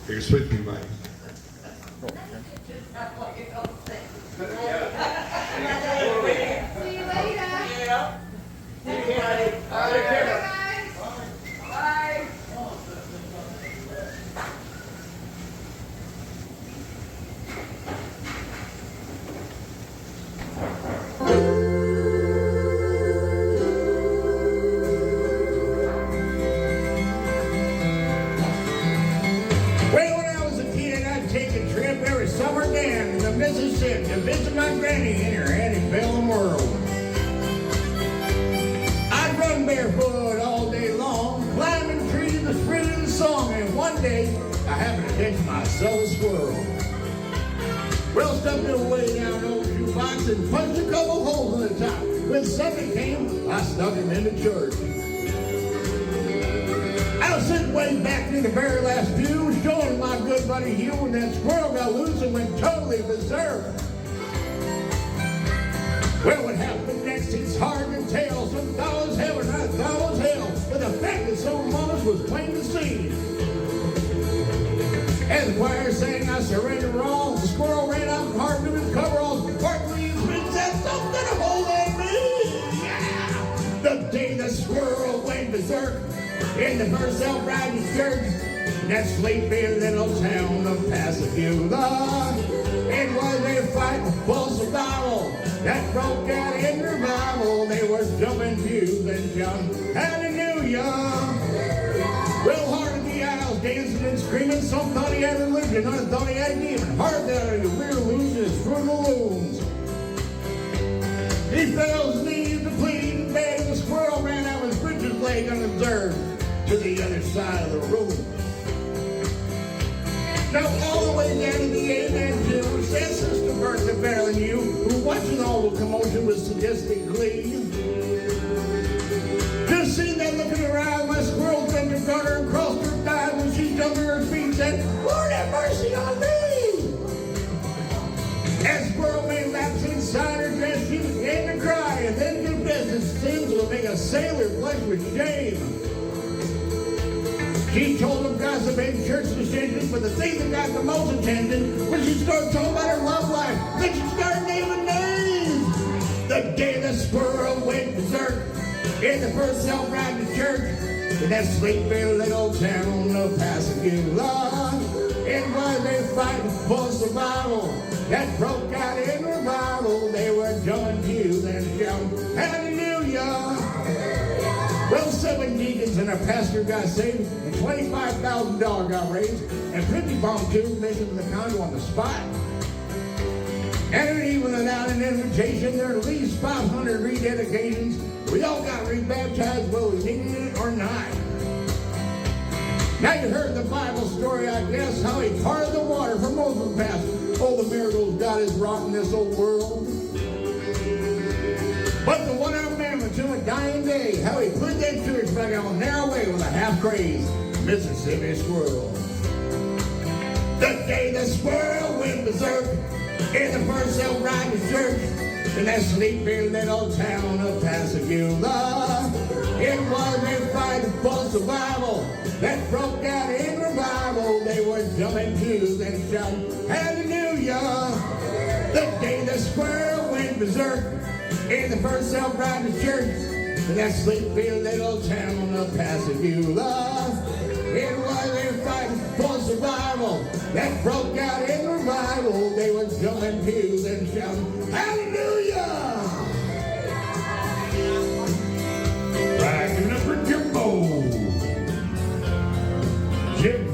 You can switch me mics. See you later. Yeah. See you, buddy. All right, guys. Bye. Well, when I was a kid, I'd take a trip every summer down to Mississippi to visit my granny in her antebellum world. I'd run barefoot all day long, climbing trees to spread the song, and one day I happened to catch myself a squirrel. Well, stuffed it away down an old shoebox and punched a couple holes in the top. When Sunday came, I stuck him into church. I was sitting way back in the very last pew, showing my good buddy Hugh when that squirrel got loose and went totally berserk. Well, what happened next is hard to tell. Some thought it was heaven, I thought it was hell. But the fact that so much was plain to see. As the choir sang, I surrendered all. The squirrel ran out and hard to his coveralls. Partly his friend said something to hold on me. Yeah! The day the squirrel went berserk in the first self-riding church, that sleepy little town of Pascagoula. It was a fight for survival that broke out in revival. They were jumping pews and shouting, hallelujah. Well, hard in the aisles, dancing and screaming. Some thought he had religion, others thought he had a demon. Hard down the rear loses through the looms. He fell his knees to plead and beg. The squirrel ran out with his britches leg unobserved to the other side of the room. Now all the way down to the amen tune, said Sister Bertha better than you, who watching all the commotion with sadistic glee. Just seen that look in her eye, my squirrel jumped in front of her and crossed her thighs when she jumped to her feet and said, Lord have mercy on me! As squirrel made laps inside her dress, she began to cry and then confessed that sins will make a sailor blush with shame. She told them gossip and church decisions, but the thing that got the most attention was she started talking about her love life. Then she started naming names. The day the squirrel went berserk in the first self-riding church in that sleepy little town of Pascagoula. It was a fight for survival that broke out in revival. They were jumping pews and shouting, hallelujah. Well, 7 deacons and a pastor got saved, and $25,000 got raised, and 50 volunteers making the condo on the spot. And even without an invitation, there are at least 500 rededications. We all got rebaptized, whether we needed it or not. Now you heard the Bible story, I guess, how he parted the water for Moses passed. Oh, the miracles God has wrought in this old world. But the one-armed man until a dying day, how he put that church back on a narrow way with a half-crazed Mississippi squirrel. The day the squirrel went berserk in the first self-riding church in that sleepy little town of Pascagoula. It was a fight for survival that broke out in revival. They were jumping pews and shouting, hallelujah. The day the squirrel went berserk in the first self-riding church in that sleepy little town of Pascagoula. It was a fight for survival that broke out in revival. They were jumping pews and shouting, hallelujah! Backing up for Jimbo. Jimbo.